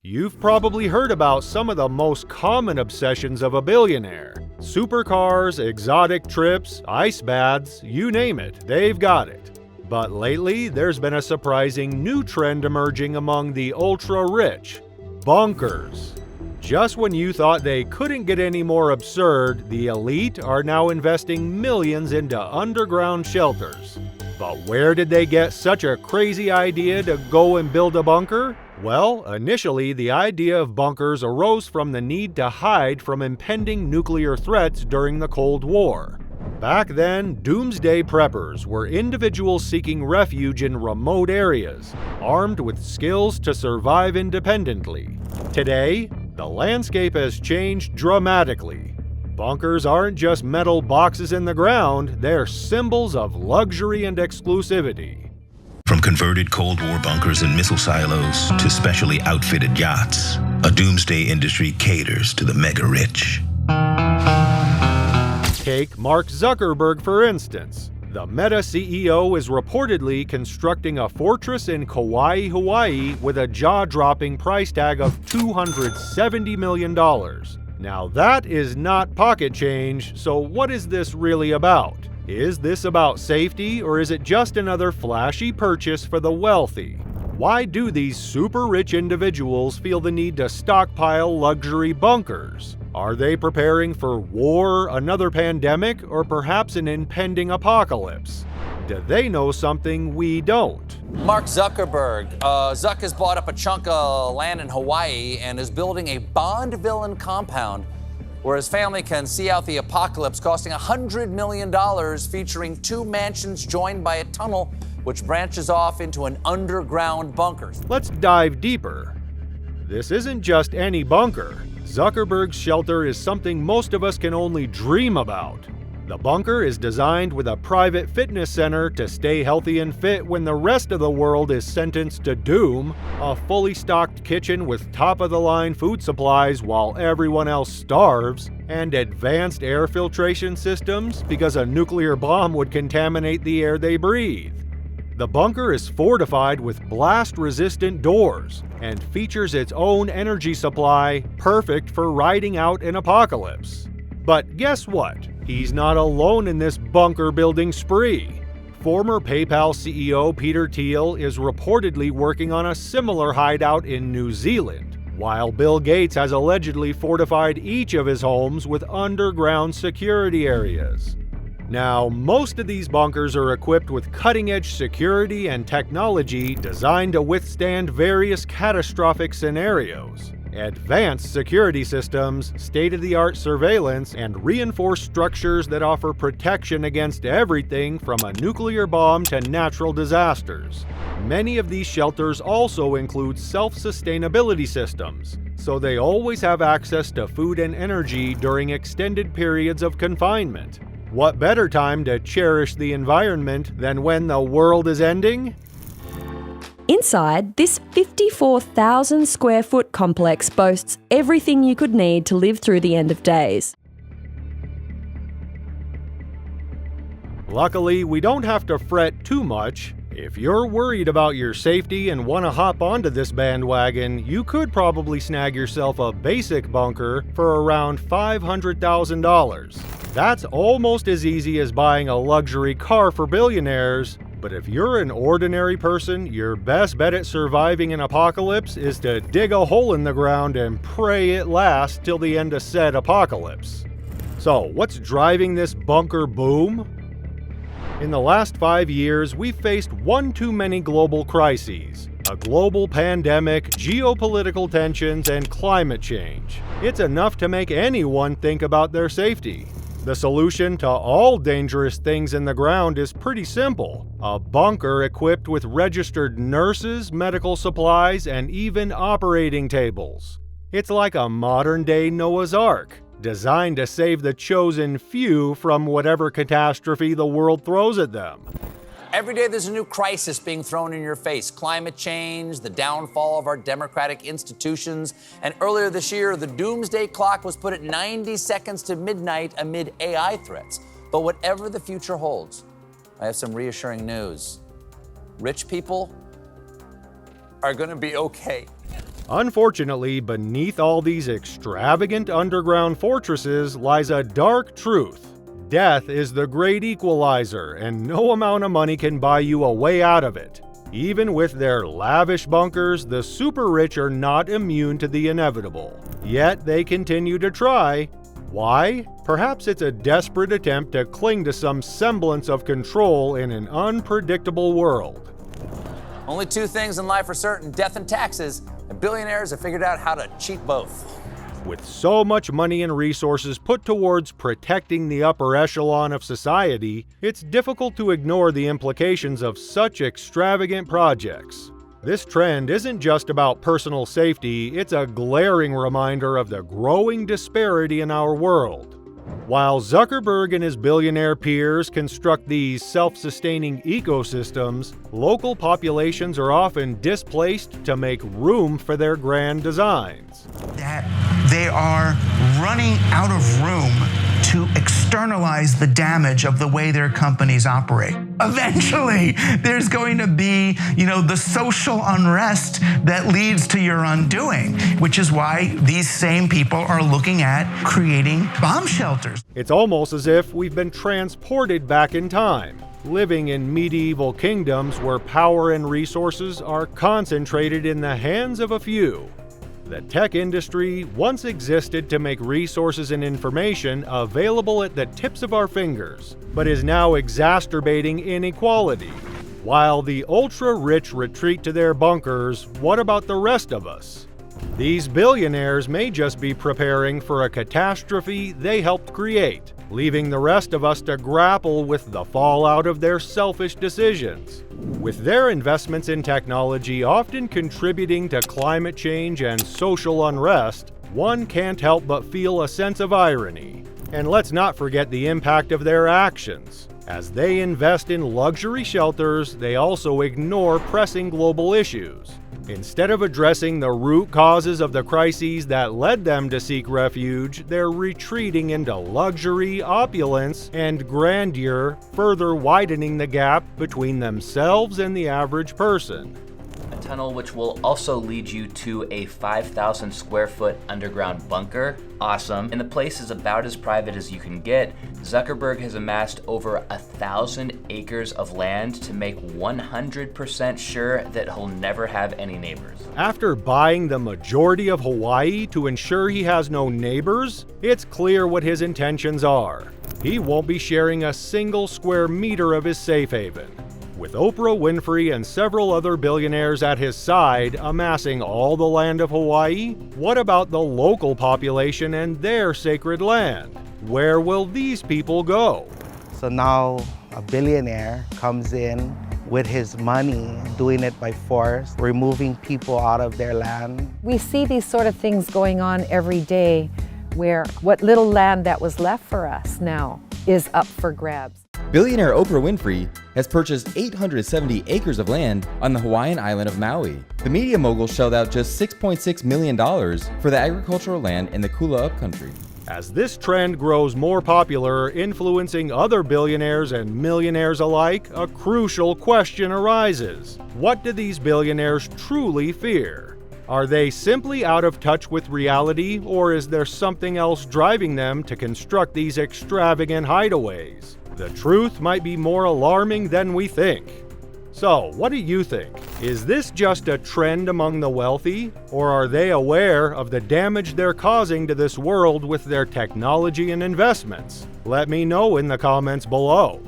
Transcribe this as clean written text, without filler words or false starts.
You've probably heard about some of the most common obsessions of a billionaire. Supercars, exotic trips, ice baths, you name it, they've got it. But lately, there's been a surprising new trend emerging among the ultra-rich: bunkers. Just when you thought they couldn't get any more absurd, the elite are now investing millions into underground shelters. But where did they get such a crazy idea to go and build a bunker? Well, initially, the idea of bunkers arose from the need to hide from impending nuclear threats during the Cold War. Back then, doomsday preppers were individuals seeking refuge in remote areas, armed with skills to survive independently. Today, the landscape has changed dramatically. Bunkers aren't just metal boxes in the ground, they're symbols of luxury and exclusivity. From converted Cold War bunkers and missile silos to specially outfitted yachts, a doomsday industry caters to the mega-rich. Take Mark Zuckerberg, for instance. The Meta CEO is reportedly constructing a fortress in Kauai, Hawaii with a jaw-dropping price tag of $270 million. Now that is not pocket change, so what is this really about? Is this about safety, or is it just another flashy purchase for the wealthy? Why do these super rich individuals feel the need to stockpile luxury bunkers? Are they preparing for war, another pandemic, or perhaps an impending apocalypse? Do they know something we don't? Mark Zuckerberg. Zuck has bought up a chunk of land in Hawaii and is building a Bond villain compound where his family can see out the apocalypse, costing $100 million, featuring 2 mansions joined by a tunnel which branches off into an underground bunker. Let's dive deeper. This isn't just any bunker. Zuckerberg's shelter is something most of us can only dream about. The bunker is designed with a private fitness center to stay healthy and fit when the rest of the world is sentenced to doom, a fully stocked kitchen with top-of-the-line food supplies while everyone else starves, and advanced air filtration systems because a nuclear bomb would contaminate the air they breathe. The bunker is fortified with blast-resistant doors and features its own energy supply, perfect for riding out an apocalypse. But guess what? He's not alone in this bunker-building spree. Former PayPal CEO Peter Thiel is reportedly working on a similar hideout in New Zealand, while Bill Gates has allegedly fortified each of his homes with underground security areas. Now, most of these bunkers are equipped with cutting-edge security and technology designed to withstand various catastrophic scenarios. Advanced security systems, state-of-the-art surveillance, and reinforced structures that offer protection against everything from a nuclear bomb to natural disasters. Many of these shelters also include self-sustainability systems, so they always have access to food and energy during extended periods of confinement. What better time to cherish the environment than when the world is ending? Inside, this 54,000 square foot complex boasts everything you could need to live through the end of days. Luckily, we don't have to fret too much. If you're worried about your safety and want to hop onto this bandwagon, you could probably snag yourself a basic bunker for around $500,000. That's almost as easy as buying a luxury car for billionaires. But if you're an ordinary person, your best bet at surviving an apocalypse is to dig a hole in the ground and pray it lasts till the end of said apocalypse. So, what's driving this bunker boom? In the last 5 years, we've faced one too many global crises: a global pandemic, geopolitical tensions, and climate change. It's enough to make anyone think about their safety. The solution to all dangerous things in the ground is pretty simple: a bunker equipped with registered nurses, medical supplies, and even operating tables. It's like a modern-day Noah's Ark, designed to save the chosen few from whatever catastrophe the world throws at them. Every day there's a new crisis being thrown in your face. Climate change, the downfall of our democratic institutions, and earlier this year, the doomsday clock was put at 90 seconds to midnight amid AI threats. But whatever the future holds, I have some reassuring news. Rich people are going to be okay. Unfortunately, beneath all these extravagant underground fortresses lies a dark truth. Death is the great equalizer, and no amount of money can buy you a way out of it. Even with their lavish bunkers, the super rich are not immune to the inevitable. Yet they continue to try. Why? Perhaps it's a desperate attempt to cling to some semblance of control in an unpredictable world. Only two things in life are certain: death and taxes, and billionaires have figured out how to cheat both. With so much money and resources put towards protecting the upper echelon of society, it's difficult to ignore the implications of such extravagant projects. This trend isn't just about personal safety, it's a glaring reminder of the growing disparity in our world. While Zuckerberg and his billionaire peers construct these self-sustaining ecosystems, local populations are often displaced to make room for their grand designs. That they are running out of room to externalize the damage of the way their companies operate. Eventually, there's going to be, the social unrest that leads to your undoing, which is why these same people are looking at creating bomb shelters. It's almost as if we've been transported back in time, living in medieval kingdoms where power and resources are concentrated in the hands of a few. The tech industry once existed to make resources and information available at the tips of our fingers, but is now exacerbating inequality. While the ultra-rich retreat to their bunkers, what about the rest of us? These billionaires may just be preparing for a catastrophe they helped create, leaving the rest of us to grapple with the fallout of their selfish decisions. With their investments in technology often contributing to climate change and social unrest, one can't help but feel a sense of irony. And let's not forget the impact of their actions. As they invest in luxury shelters, they also ignore pressing global issues. Instead of addressing the root causes of the crises that led them to seek refuge, they're retreating into luxury, opulence, and grandeur, further widening the gap between themselves and the average person. A tunnel which will also lead you to a 5,000 square foot underground bunker. Awesome. And the place is about as private as you can get. Zuckerberg has amassed over 1,000 acres of land to make 100% sure that he'll never have any neighbors. After buying the majority of Hawaii to ensure he has no neighbors, it's clear what his intentions are. He won't be sharing a single square meter of his safe haven. With Oprah Winfrey and several other billionaires at his side amassing all the land of Hawaii, what about the local population and their sacred land? Where will these people go? So now a billionaire comes in with his money, doing it by force, removing people out of their land. We see these sort of things going on every day, where what little land that was left for us now is up for grabs. Billionaire Oprah Winfrey has purchased 870 acres of land on the Hawaiian island of Maui. The media mogul shelled out just $6.6 million for the agricultural land in the Kula upcountry. As this trend grows more popular, influencing other billionaires and millionaires alike, a crucial question arises. What do these billionaires truly fear? Are they simply out of touch with reality, or is there something else driving them to construct these extravagant hideaways? The truth might be more alarming than we think. So, what do you think? Is this just a trend among the wealthy, or are they aware of the damage they're causing to this world with their technology and investments? Let me know in the comments below.